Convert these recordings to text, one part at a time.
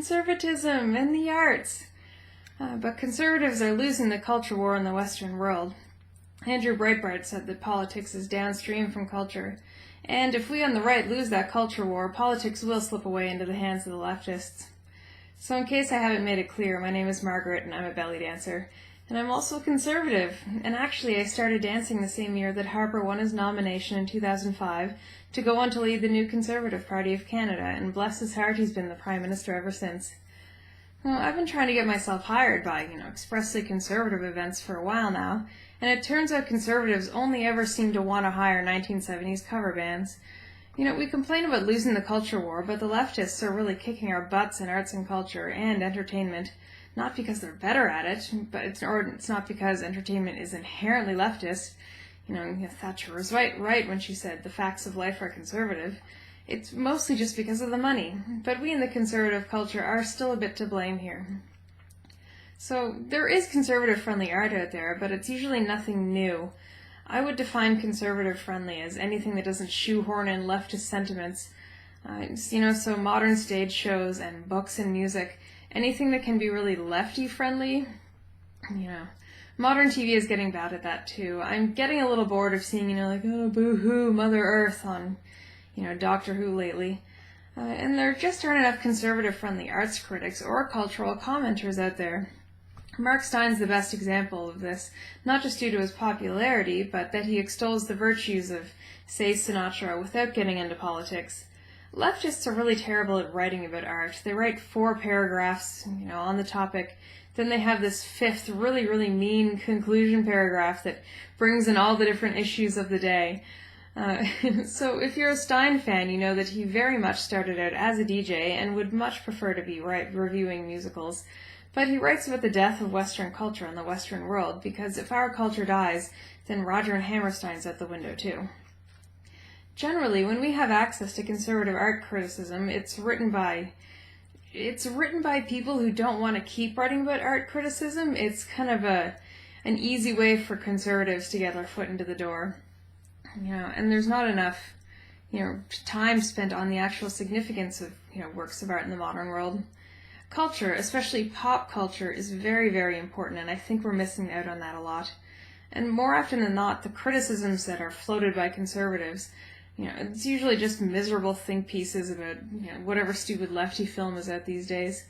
conservatism and the arts. But conservatives are losing the culture war in the Western world. Andrew Breitbart said that politics is downstream from culture, and if we on the right lose that culture war, politics will slip away into the hands of the leftists. So in case I haven't made it clear, my name is Margaret and I'm a belly dancer. And I'm also a conservative, and actually I started dancing the same year that Harper won his nomination in 2005 to go on to lead the new Conservative Party of Canada, and bless his heart, he's been the Prime Minister ever since. Well, I've been trying to get myself hired by, expressly conservative events for a while now, and it turns out conservatives only ever seem to want to hire 1970s cover bands. We complain about losing the culture war, but the leftists are really kicking our butts in arts and culture and entertainment. Not because they're better at it, but it's not because entertainment is inherently leftist. Thatcher was right when she said the facts of life are conservative. It's mostly just because of the money, but we in the conservative culture are still a bit to blame here. So there is conservative-friendly art out there, but it's usually nothing new. I would define conservative-friendly as anything that doesn't shoehorn in leftist sentiments. So modern stage shows and books and music, anything that can be really lefty-friendly, Modern TV is getting bad at that too. I'm getting a little bored of seeing, oh, boo-hoo, Mother Earth on, Doctor Who lately. And there just aren't enough conservative-friendly arts critics or cultural commenters out there. Mark Stein's the best example of this, not just due to his popularity, but that he extols the virtues of, say, Sinatra without getting into politics. Leftists are really terrible at writing about art. They write 4 paragraphs, on the topic. Then they have this 5th really, really mean conclusion paragraph that brings in all the different issues of the day. So if you're a Stein fan, you know that he very much started out as a DJ and would much prefer to be reviewing musicals. But he writes about the death of Western culture in the Western world, because if our culture dies, then Roger and Hammerstein's out the window too. Generally, when we have access to conservative art criticism, it's written by people who don't want to keep writing about art criticism. It's kind of an easy way for conservatives to get their foot into the door. And there's not enough, time spent on the actual significance of, works of art in the modern world. Culture, especially pop culture, is very, very important, and I think we're missing out on that a lot. And more often than not, the criticisms that are floated by conservatives, it's usually just miserable think pieces about, whatever stupid lefty film is out these days.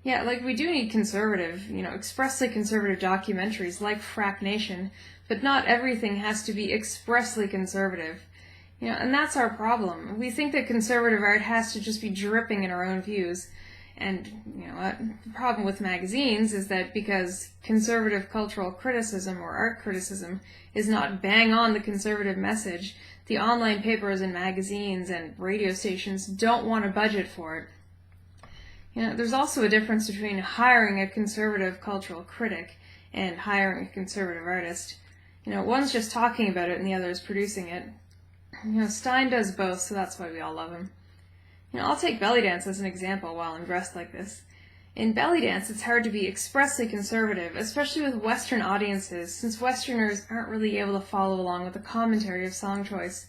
Yeah, we do need conservative, expressly conservative documentaries like Frack Nation, but not everything has to be expressly conservative. And that's our problem. We think that conservative art has to just be dripping in our own views. And, the problem with magazines is that because conservative cultural criticism or art criticism is not bang on the conservative message, the online papers and magazines and radio stations don't want to budget for it. There's also a difference between hiring a conservative cultural critic and hiring a conservative artist. One's just talking about it and the other is producing it. Stein does both, so that's why we all love him. I'll take belly dance as an example while I'm dressed like this. In belly dance, it's hard to be expressly conservative, especially with Western audiences, since Westerners aren't really able to follow along with the commentary of song choice.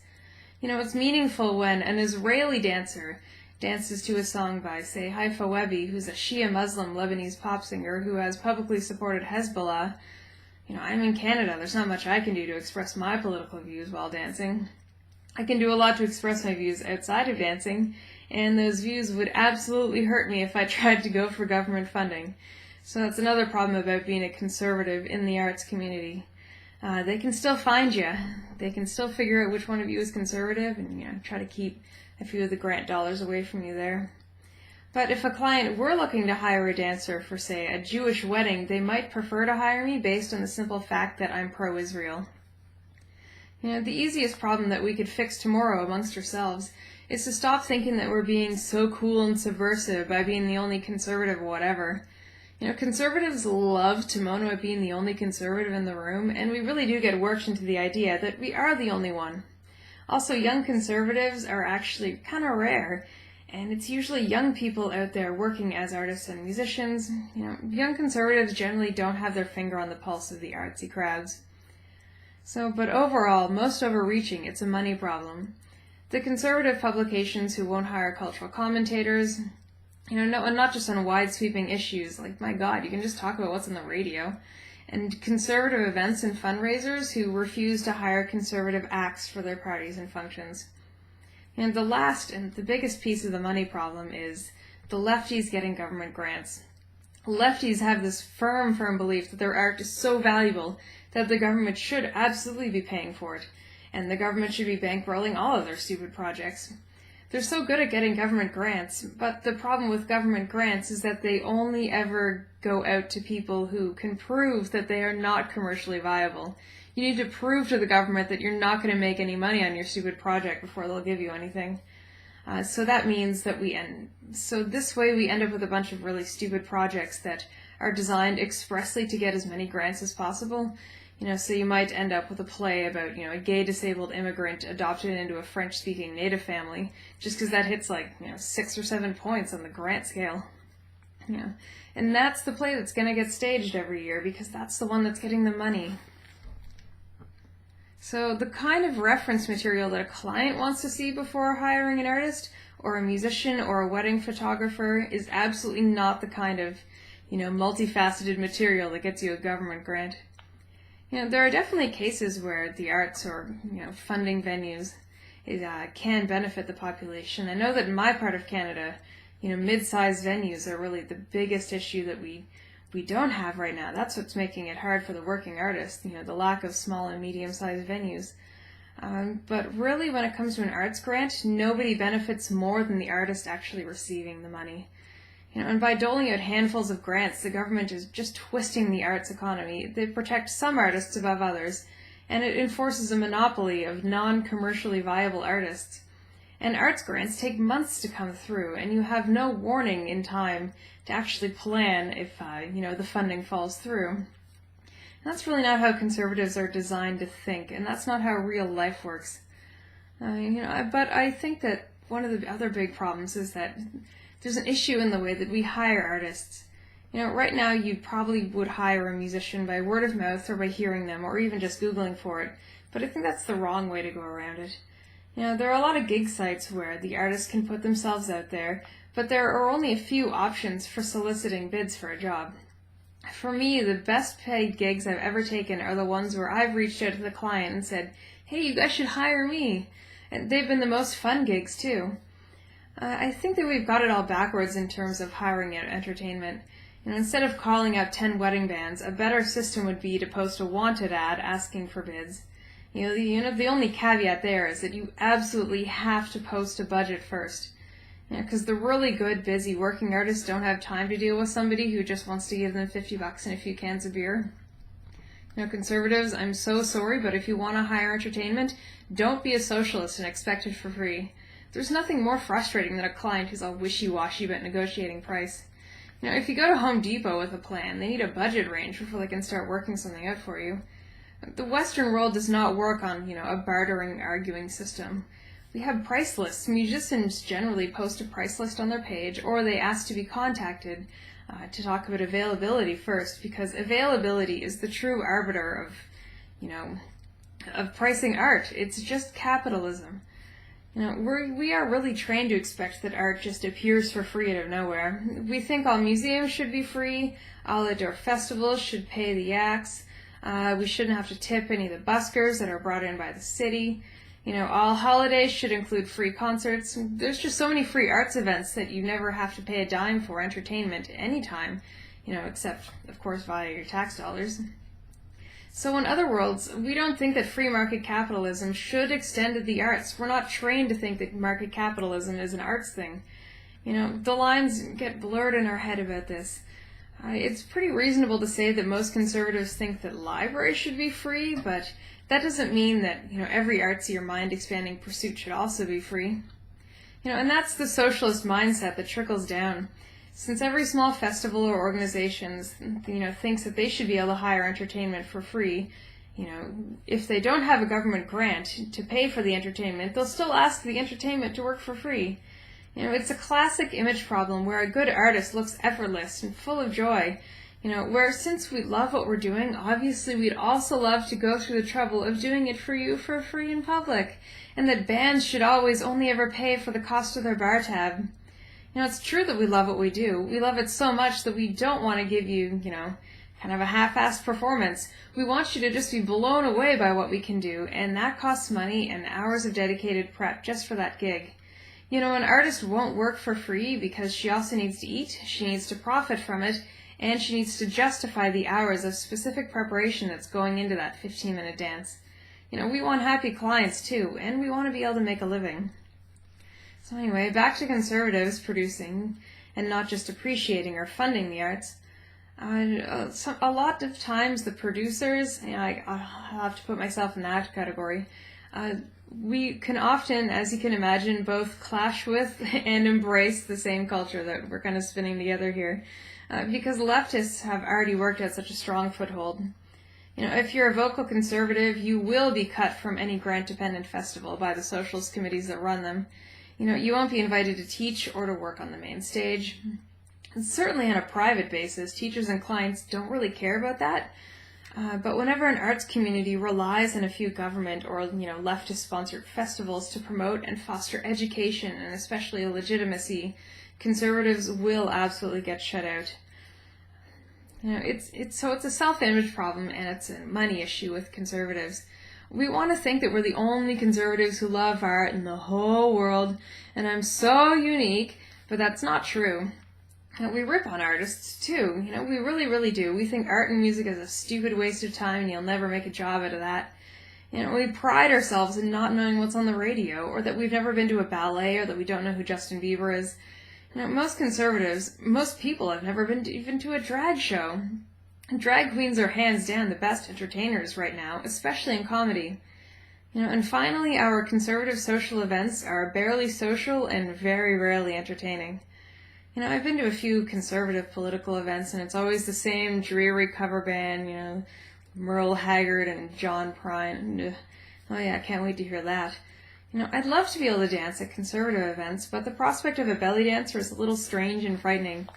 It's meaningful when an Israeli dancer dances to a song by, say, Haifa Webby, who's a Shia Muslim Lebanese pop singer who has publicly supported Hezbollah. I'm in Canada, there's not much I can do to express my political views while dancing. I can do a lot to express my views outside of dancing, and those views would absolutely hurt me if I tried to go for government funding. So that's another problem about being a conservative in the arts community. They can still find you. They can still figure out which one of you is conservative and try to keep a few of the grant dollars away from you there. But if a client were looking to hire a dancer for, say, a Jewish wedding, they might prefer to hire me based on the simple fact that I'm pro-Israel. The easiest problem that we could fix tomorrow amongst ourselves is to stop thinking that we're being so cool and subversive by being the only conservative whatever. Conservatives love to moan about being the only conservative in the room, and we really do get worked into the idea that we are the only one. Also, young conservatives are actually kind of rare, and it's usually young people out there working as artists and musicians. Young conservatives generally don't have their finger on the pulse of the artsy crowds. But overall, most overreaching, it's a money problem. The conservative publications who won't hire cultural commentators, And not just on wide-sweeping issues. Like, my God, you can just talk about what's on the radio. And conservative events and fundraisers who refuse to hire conservative acts for their parties and functions. And the last and the biggest piece of the money problem is the lefties getting government grants. Lefties have this firm belief that their art is so valuable that the government should absolutely be paying for it, and the government should be bankrolling all of their stupid projects. They're so good at getting government grants, but the problem with government grants is that they only ever go out to people who can prove that they are not commercially viable. You need to prove to the government that you're not going to make any money on your stupid project before they'll give you anything. So that means that this way we end up with a bunch of really stupid projects that are designed expressly to get as many grants as possible. So you might end up with a play about, a gay disabled immigrant adopted into a French-speaking native family, just because that hits 6 or 7 points on the grant scale. And that's the play that's going to get staged every year, because that's the one that's getting the money. So the kind of reference material that a client wants to see before hiring an artist, or a musician, or a wedding photographer is absolutely not the kind of, multifaceted material that gets you a government grant. There are definitely cases where the arts or, funding venues can benefit the population. I know that in my part of Canada, mid-sized venues are really the biggest issue that we don't have right now. That's what's making it hard for the working artist, the lack of small and medium-sized venues. But really, when it comes to an arts grant, nobody benefits more than the artist actually receiving the money. And by doling out handfuls of grants, the government is just twisting the arts economy. They protect some artists above others, and it enforces a monopoly of non-commercially viable artists. And arts grants take months to come through, and you have no warning in time to actually plan if, the funding falls through. And that's really not how conservatives are designed to think, and that's not how real life works. But I think that one of the other big problems is that there's an issue in the way that we hire artists. Right now you probably would hire a musician by word of mouth or by hearing them or even just Googling for it, but I think that's the wrong way to go around it. There are a lot of gig sites where the artists can put themselves out there, but there are only a few options for soliciting bids for a job. For me, the best paid gigs I've ever taken are the ones where I've reached out to the client and said, "Hey, you guys should hire me." And they've been the most fun gigs too. I think that we've got it all backwards in terms of hiring out entertainment. Instead of calling out 10 wedding bands, a better system would be to post a wanted ad asking for bids. The only caveat there is that you absolutely have to post a budget first. Because the really good, busy working artists don't have time to deal with somebody who just wants to give them $50 and a few cans of beer. Conservatives, I'm so sorry, but if you want to hire entertainment, don't be a socialist and expect it for free. There's nothing more frustrating than a client who's all wishy-washy about negotiating price. If you go to Home Depot with a plan, they need a budget range before they can start working something out for you. The Western world does not work on, a bartering, arguing system. We have price lists. Musicians generally post a price list on their page, or they ask to be contacted to talk about availability first, because availability is the true arbiter of pricing art. It's just capitalism. We are really trained to expect that art just appears for free out of nowhere. We think all museums should be free, all outdoor festivals should pay the acts, we shouldn't have to tip any of the buskers that are brought in by the city, all holidays should include free concerts. There's just so many free arts events that you never have to pay a dime for entertainment anytime, except, of course, via your tax dollars. So in other words, we don't think that free market capitalism should extend to the arts. We're not trained to think that market capitalism is an arts thing. The lines get blurred in our head about this. It's pretty reasonable to say that most conservatives think that libraries should be free, but that doesn't mean that, every artsy or mind-expanding pursuit should also be free. And that's the socialist mindset that trickles down. Since every small festival or organization, thinks that they should be able to hire entertainment for free, if they don't have a government grant to pay for the entertainment, they'll still ask the entertainment to work for free. It's a classic image problem where a good artist looks effortless and full of joy, where since we love what we're doing, obviously we'd also love to go through the trouble of doing it for you for free in public, and that bands should always only ever pay for the cost of their bar tab. It's true that we love what we do. We love it so much that we don't want to give you, kind of a half-assed performance. We want you to just be blown away by what we can do, and that costs money and hours of dedicated prep just for that gig. An artist won't work for free because she also needs to eat, she needs to profit from it, and she needs to justify the hours of specific preparation that's going into that 15-minute dance. We want happy clients too, and we want to be able to make a living. So anyway, back to conservatives producing and not just appreciating or funding the arts. A lot of times the producers, I'll have to put myself in that category, we can often, as you can imagine, both clash with and embrace the same culture that we're kind of spinning together here, because leftists have already worked out such a strong foothold. If you're a vocal conservative, you will be cut from any grant-dependent festival by the socialist committees that run them. You won't be invited to teach or to work on the main stage. And certainly on a private basis, teachers and clients don't really care about that. But whenever an arts community relies on a few government or leftist-sponsored festivals to promote and foster education and especially legitimacy, conservatives will absolutely get shut out. It's a self-image problem and it's a money issue with conservatives. We want to think that we're the only conservatives who love art in the whole world, and I'm so unique, but that's not true. We rip on artists too, we really, really do. We think art and music is a stupid waste of time and you'll never make a job out of that. We pride ourselves in not knowing what's on the radio, or that we've never been to a ballet, or that we don't know who Justin Bieber is. Most conservatives, most people have never been even to a drag show. Drag queens are hands down the best entertainers right now, especially in comedy. And finally, our conservative social events are barely social and very rarely entertaining. I've been to a few conservative political events, and it's always the same dreary cover band, Merle Haggard and John Prine. Oh yeah, I can't wait to hear that. I'd love to be able to dance at conservative events, but the prospect of a belly dancer is a little strange and frightening.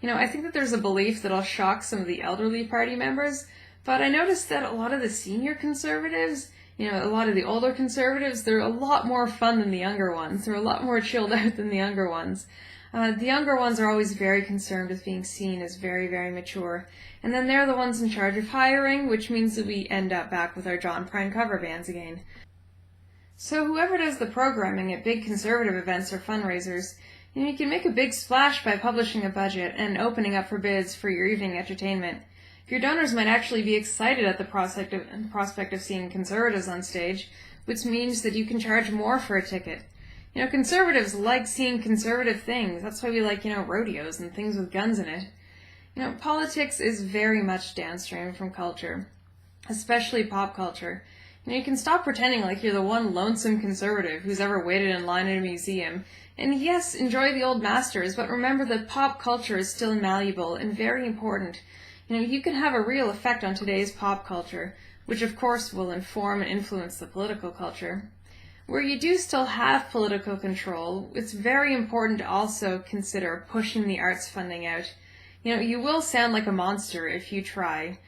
I think that there's a belief that I'll shock some of the elderly party members, but I noticed that a lot of the senior conservatives, a lot of the older conservatives, they're a lot more fun than the younger ones. They're a lot more chilled out than the younger ones. The younger ones are always very concerned with being seen as very, very mature. And then they're the ones in charge of hiring, which means that we end up back with our John Prine cover bands again. So whoever does the programming at big conservative events or fundraisers, you can make a big splash by publishing a budget and opening up for bids for your evening entertainment. Your donors might actually be excited at the prospect of seeing conservatives on stage, which means that you can charge more for a ticket. Conservatives like seeing conservative things. That's why we like, rodeos and things with guns in it. Politics is very much downstream from culture, especially pop culture. You can stop pretending like you're the one lonesome conservative who's ever waited in line at a museum. And yes, enjoy the old masters, but remember that pop culture is still malleable and very important. You can have a real effect on today's pop culture, which of course will inform and influence the political culture. Where you do still have political control, it's very important to also consider pushing the arts funding out. You will sound like a monster if you try,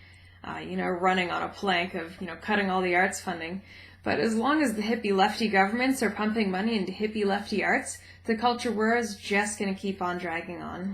running on a plank of, cutting all the arts funding. But as long as the hippie lefty governments are pumping money into hippie lefty arts, the culture war is just going to keep on dragging on.